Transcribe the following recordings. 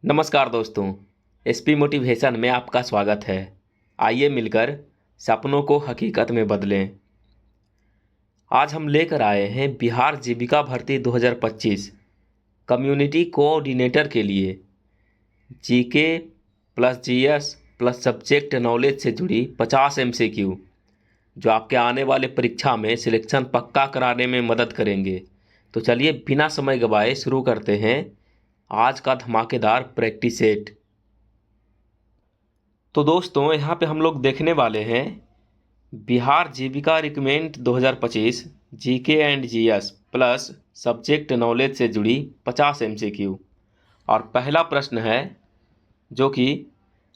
नमस्कार दोस्तों, SP motivation में आपका स्वागत है। आइए मिलकर सपनों को हकीकत में बदलें। आज हम लेकर आए हैं बिहार जीविका भर्ती 2025 कम्युनिटी कोऑर्डिनेटर के लिए GK plus GS plus subject knowledge से जुड़ी 50 एमसीक्यू जो आपके आने वाले परीक्षा में सिलेक्शन पक्का कराने में मदद करेंगे। तो चलिए बिना समय गवाए शुरू करते हैं आज का धमाकेदार प्रैक्टिस सेट। तो दोस्तों, यहाँ पे हम लोग देखने वाले हैं Bihar Jeevika recruitment 2025 GK and GS plus subject knowledge से जुड़ी 50 एमसीक्यू। और पहला प्रश्न है जो कि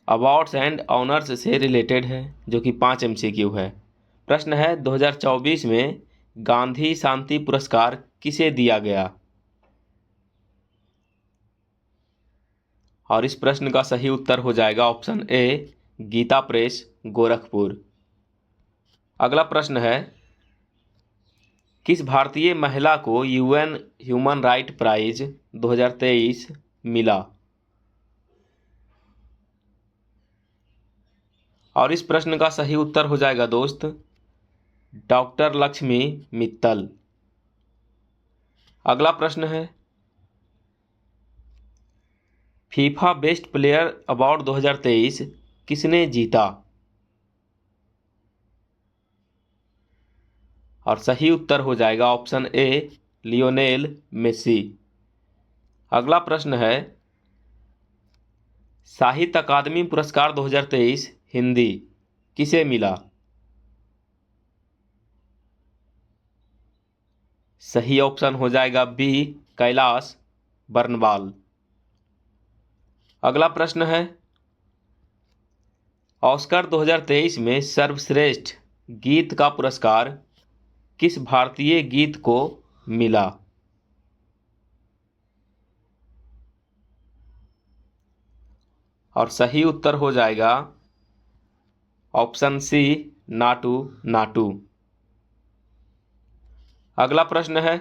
अवार्ड्स एंड ऑनर्स से रिलेटेड है, जो कि 5 एमसीक्यू है। प्रश्न है 2024 में गांधी शांति पुरस्कार किसे दिया गया? और इस प्रश्न का सही उत्तर हो जाएगा ऑप्शन ए, गीता प्रेस गोरखपुर। अगला प्रश्न है किस भारतीय महिला को यूएन ह्यूमन राइट प्राइज 2023 मिला? और इस प्रश्न का सही उत्तर हो जाएगा दोस्त डॉक्टर लक्ष्मी मित्तल। अगला प्रश्न है फीफा बेस्ट प्लेयर अवार्ड 2023 किसने जीता? और सही उत्तर हो जाएगा ऑप्शन ए, लियोनेल मेसी। अगला प्रश्न है साहित्य अकादमी पुरस्कार 2023 हिंदी किसे मिला? सही ऑप्शन हो जाएगा बी, कैलाश बर्नवाल। अगला प्रश्न है ऑस्कर 2023 में सर्वश्रेष्ठ गीत का पुरस्कार किस भारतीय गीत को मिला? और सही उत्तर हो जाएगा ऑप्शन सी, नाटू नाटू। अगला प्रश्न है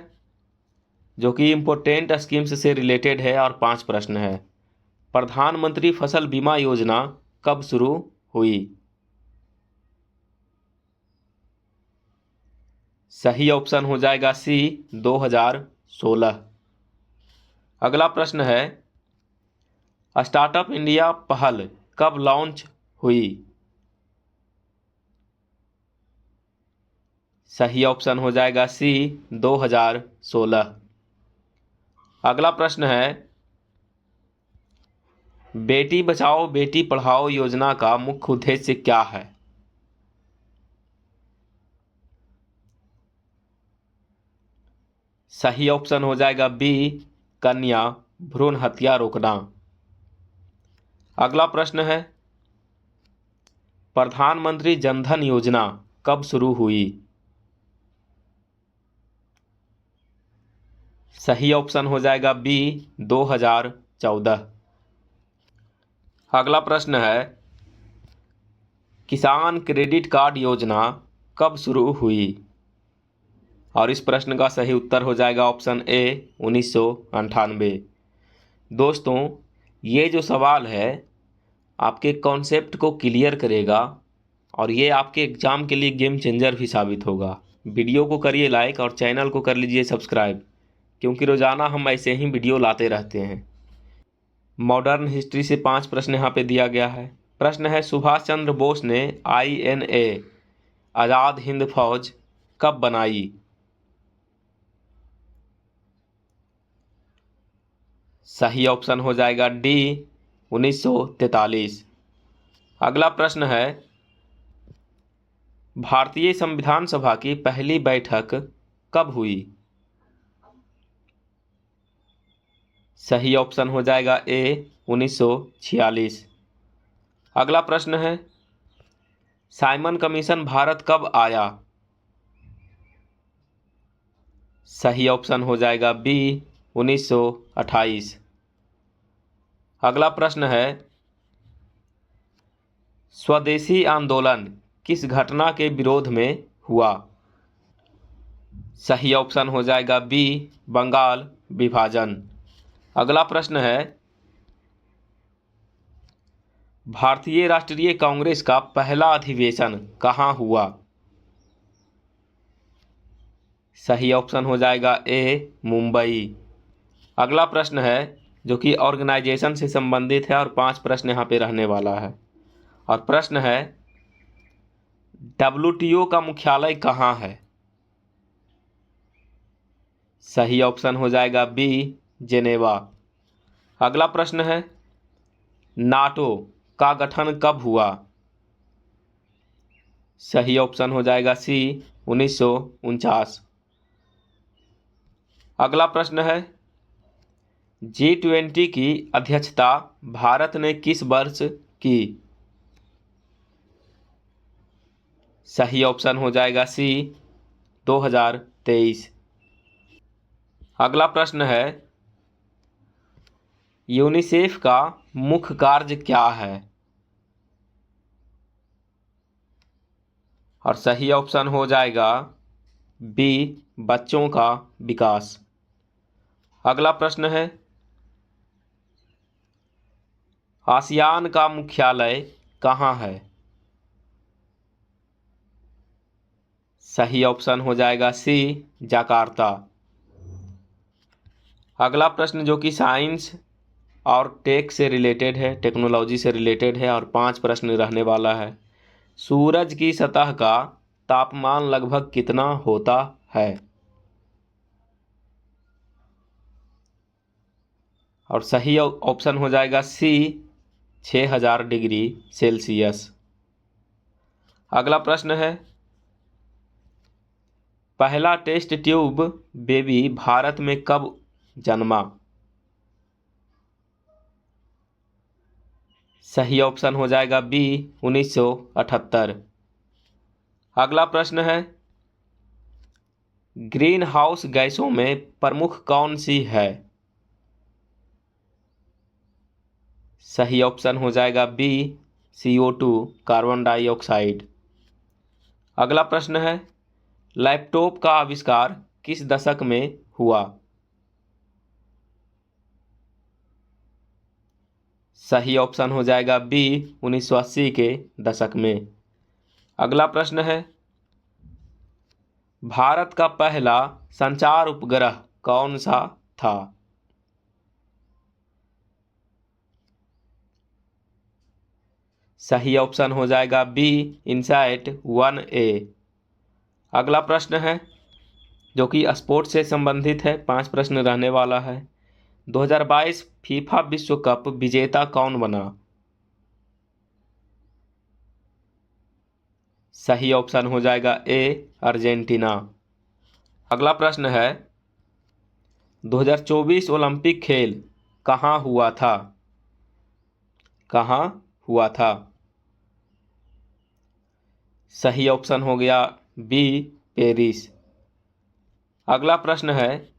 जो कि इम्पोर्टेंट स्कीम्स से रिलेटेड है और 5 प्रश्न है। प्रधानमंत्री फसल बीमा योजना कब शुरू हुई? सही ऑप्शन हो जाएगा सी, 2016। अगला प्रश्न है स्टार्टअप इंडिया पहल कब लॉन्च हुई? सही ऑप्शन हो जाएगा सी, 2016। अगला प्रश्न है बेटी बचाओ बेटी पढ़ाओ योजना का मुख्य उद्देश्य क्या है? सही ऑप्शन हो जाएगा बी, कन्या भ्रूण हत्या रोकना। अगला प्रश्न है प्रधानमंत्री जनधन योजना कब शुरू हुई? सही ऑप्शन हो जाएगा बी, 2014। अगला प्रश्न है किसान क्रेडिट कार्ड योजना कब शुरू हुई? और इस प्रश्न का सही उत्तर हो जाएगा ऑप्शन ए, 1998। दोस्तों, ये जो सवाल है आपके कॉन्सेप्ट को क्लियर करेगा और ये आपके एग्ज़ाम के लिए गेम चेंजर भी साबित होगा। वीडियो को करिए लाइक और चैनल को कर लीजिए सब्सक्राइब, क्योंकि रोज़ाना हम ऐसे ही वीडियो लाते रहते हैं। मॉडर्न हिस्ट्री से 5 प्रश्न यहाँ पे दिया गया है। प्रश्न है सुभाष चंद्र बोस ने INA आज़ाद हिंद फौज कब बनाई? सही ऑप्शन हो जाएगा डी, 1943। अगला प्रश्न है भारतीय संविधान सभा की पहली बैठक कब हुई? सही ऑप्शन हो जाएगा ए, 1946। अगला प्रश्न है साइमन कमीशन भारत कब आया? सही ऑप्शन हो जाएगा बी, 1928। अगला प्रश्न है स्वदेशी आंदोलन किस घटना के विरोध में हुआ? सही ऑप्शन हो जाएगा बी, बंगाल विभाजन। अगला प्रश्न है भारतीय राष्ट्रीय कांग्रेस का पहला अधिवेशन कहाँ हुआ? सही ऑप्शन हो जाएगा ए, मुंबई। अगला प्रश्न है जो कि ऑर्गेनाइजेशन से संबंधित है और 5 प्रश्न यहाँ पे रहने वाला है। और प्रश्न है WTO का मुख्यालय कहाँ है? सही ऑप्शन हो जाएगा बी, जेनेवा। अगला प्रश्न है नाटो का गठन कब हुआ? सही ऑप्शन हो जाएगा सी, 1949। अगला प्रश्न है G20 की अध्यक्षता भारत ने किस वर्ष की? सही ऑप्शन हो जाएगा सी, 2023। अगला प्रश्न है यूनिसेफ का मुख्य कार्य क्या है? और सही ऑप्शन हो जाएगा बी, बच्चों का विकास। अगला प्रश्न है आसियान का मुख्यालय कहाँ है? सही ऑप्शन हो जाएगा सी, जकार्ता। अगला प्रश्न जो कि साइंस और टेक से रिलेटेड है, टेक्नोलॉजी से रिलेटेड है और 5 प्रश्न रहने वाला है। सूरज की सतह का तापमान लगभग कितना होता है? और सही ऑप्शन हो जाएगा सी, 6000 डिग्री सेल्सियस। अगला प्रश्न है पहला टेस्ट ट्यूब बेबी भारत में कब जन्मा? सही ऑप्शन हो जाएगा बी, 1978। अगला प्रश्न है ग्रीन हाउस गैसों में प्रमुख कौन सी है? सही ऑप्शन हो जाएगा बी, CO2, कार्बन डाइऑक्साइड। अगला प्रश्न है लैपटॉप का आविष्कार किस दशक में हुआ? सही ऑप्शन हो जाएगा बी, 1980 के दशक में। अगला प्रश्न है भारत का पहला संचार उपग्रह कौन सा था? सही ऑप्शन हो जाएगा बी, इनसैट 1A। अगला प्रश्न है जो कि स्पोर्ट्स से संबंधित है, 5 प्रश्न रहने वाला है। 2022 फीफा विश्व कप विजेता कौन बना? सही ऑप्शन हो जाएगा ए, अर्जेंटीना। अगला प्रश्न है 2024 ओलंपिक खेल कहाँ हुआ था? कहाँ हुआ था? सही ऑप्शन हो गया बी, पेरिस। अगला प्रश्न है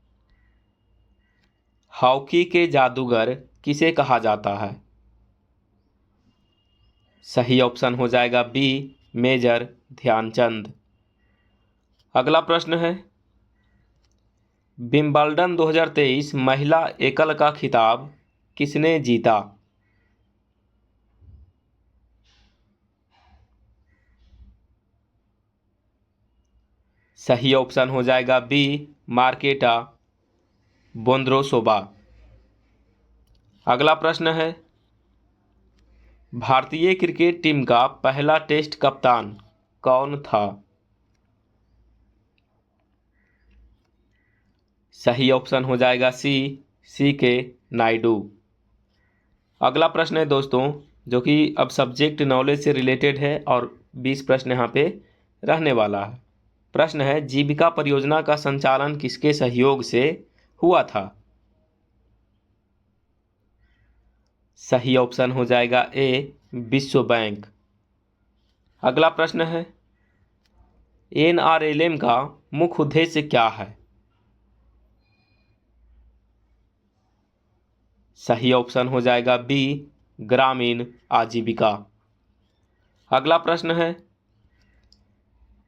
हॉकी के जादूगर किसे कहा जाता है? सही ऑप्शन हो जाएगा बी, मेजर ध्यानचंद। अगला प्रश्न है विंबलडन 2023 महिला एकल का खिताब किसने जीता? सही ऑप्शन हो जाएगा बी, मार्केटा बोंद्रोसोवा। अगला प्रश्न है भारतीय क्रिकेट टीम का पहला टेस्ट कप्तान कौन था? सही ऑप्शन हो जाएगा C.K. नायडू। अगला प्रश्न है दोस्तों जो कि अब सब्जेक्ट नॉलेज से रिलेटेड है और 20 प्रश्न यहाँ पे रहने वाला है। प्रश्न है जीविका परियोजना का संचालन किसके सहयोग से हुआ था? सही ऑप्शन हो जाएगा ए, विश्व बैंक। अगला प्रश्न है NRLM का मुख्य उद्देश्य क्या है? सही ऑप्शन हो जाएगा बी, ग्रामीण आजीविका। अगला प्रश्न है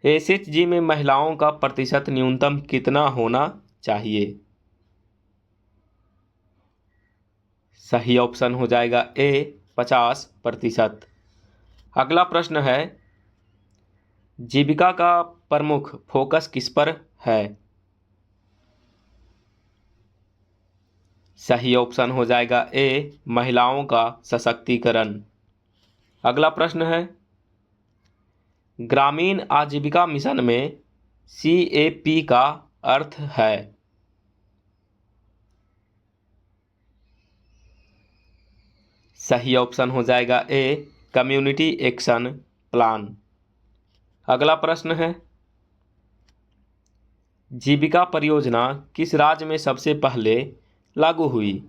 SHG में महिलाओं का प्रतिशत न्यूनतम कितना होना चाहिए? सही ऑप्शन हो जाएगा ए, 50%। अगला प्रश्न है, जीविका का प्रमुख फोकस किस पर है? सही ऑप्शन हो जाएगा ए, महिलाओं का सशक्तिकरण। अगला प्रश्न है, ग्रामीण आजीविका मिशन में CAP का अर्थ है? सही ऑप्शन हो जाएगा ए, कम्युनिटी एक्शन प्लान। अगला प्रश्न है, जीविका परियोजना किस राज्य में सबसे पहले लागू हुई?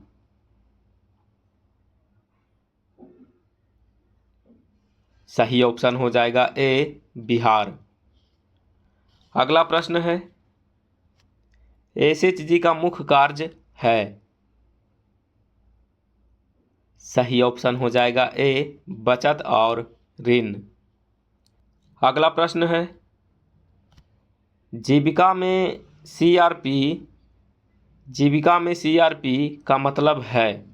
सही ऑप्शन हो जाएगा ए, बिहार। अगला प्रश्न है, SHG का मुख्य कार्य है? सही ऑप्शन हो जाएगा ए, बचत और ऋण। अगला प्रश्न है, जीविका में CRP का मतलब है?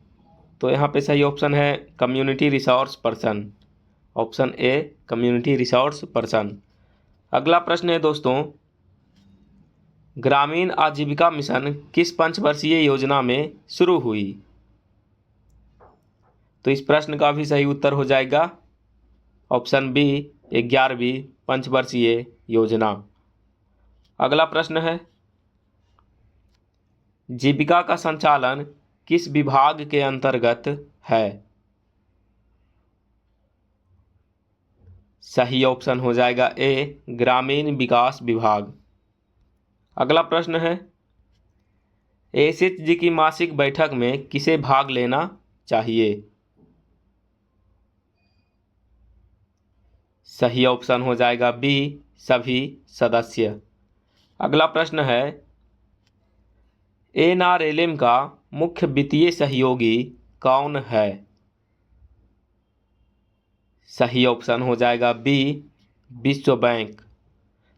तो यहाँ पे सही ऑप्शन है community resource person. Option A, community resource person. अगला प्रश्न है दोस्तों, ग्रामीण आजीविका मिशन किस पंचवर्षीय योजना में शुरू हुई? तो इस प्रश्न का भी सही उत्तर हो जाएगा ऑप्शन बी, 11वीं पंचवर्षीय योजना। अगला प्रश्न है, जीविका का संचालन किस विभाग के अंतर्गत है? सही ऑप्शन हो जाएगा ए, ग्रामीण विकास विभाग। अगला प्रश्न है, SHG की मासिक बैठक में किसे भाग लेना चाहिए? सही ऑप्शन हो जाएगा बी, सभी सदस्य। अगला प्रश्न है, NRLM का मुख्य वित्तीय सहयोगी कौन है? सही ऑप्शन हो जाएगा बी, विश्व बैंक।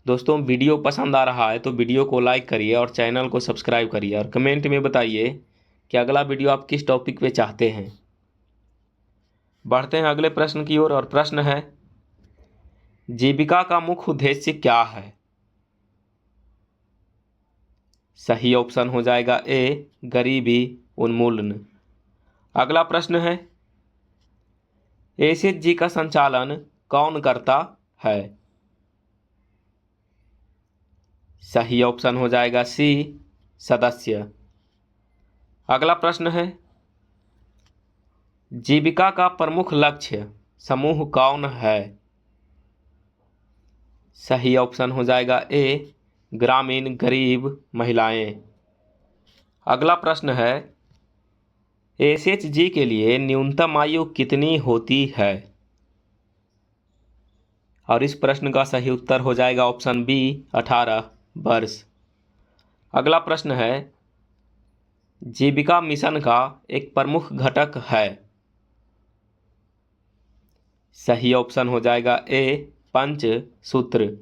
दोस्तों, वीडियो पसंद आ रहा है तो वीडियो को लाइक करिए और चैनल को सब्सक्राइब करिए और कमेंट में बताइए कि अगला वीडियो आप किस टॉपिक पे चाहते हैं। बढ़ते हैं अगले प्रश्न की ओर और प्रश्न है, जीविका का मुख्य उद्देश्य क्या है? सही ऑप्शन हो जाएगा ए, गरीबी उन्मूलन। अगला प्रश्न है, SHG का संचालन कौन करता है? सही ऑप्शन हो जाएगा सी, सदस्य। अगला प्रश्न है, जीविका का प्रमुख लक्ष्य समूह कौन है? सही ऑप्शन हो जाएगा ए, ग्रामीण गरीब महिलाएं। अगला प्रश्न है, SHG के लिए न्यूनतम आयु कितनी होती है? और इस प्रश्न का सही उत्तर हो जाएगा ऑप्शन बी, 18 वर्ष। अगला प्रश्न है, जीविका मिशन का एक प्रमुख घटक है? सही ऑप्शन हो जाएगा ए, पंचसूत्र।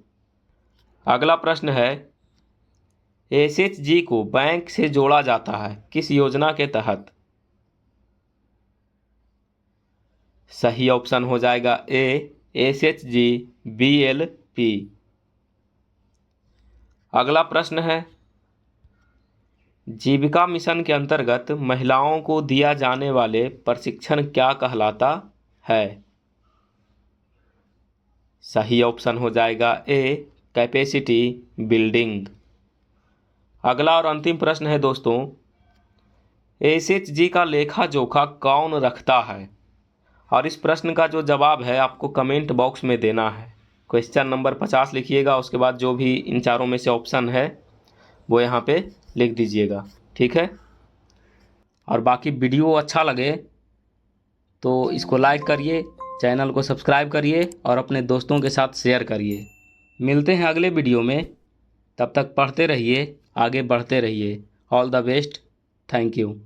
अगला प्रश्न है, SHG को बैंक से जोड़ा जाता है किस योजना के तहत? सही ऑप्शन हो जाएगा ए, SHG BLP। अगला प्रश्न है, जीविका मिशन के अंतर्गत महिलाओं को दिया जाने वाले प्रशिक्षण क्या कहलाता है? सही ऑप्शन हो जाएगा ए, कैपेसिटी बिल्डिंग। अगला और अंतिम प्रश्न है दोस्तों, SHG का लेखा जोखा कौन रखता है? और इस प्रश्न का जो जवाब है आपको कमेंट बॉक्स में देना है। क्वेश्चन नंबर 50 लिखिएगा, उसके बाद जो भी इन चारों में से ऑप्शन है वो यहाँ पे लिख दीजिएगा, ठीक है। और बाकी वीडियो अच्छा लगे तो इसको लाइक करिए, चैनल को सब्सक्राइब करिए और अपने दोस्तों के साथ शेयर करिए। मिलते हैं अगले वीडियो में, तब तक पढ़ते रहिए, आगे बढ़ते रहिए। All the best, thank you.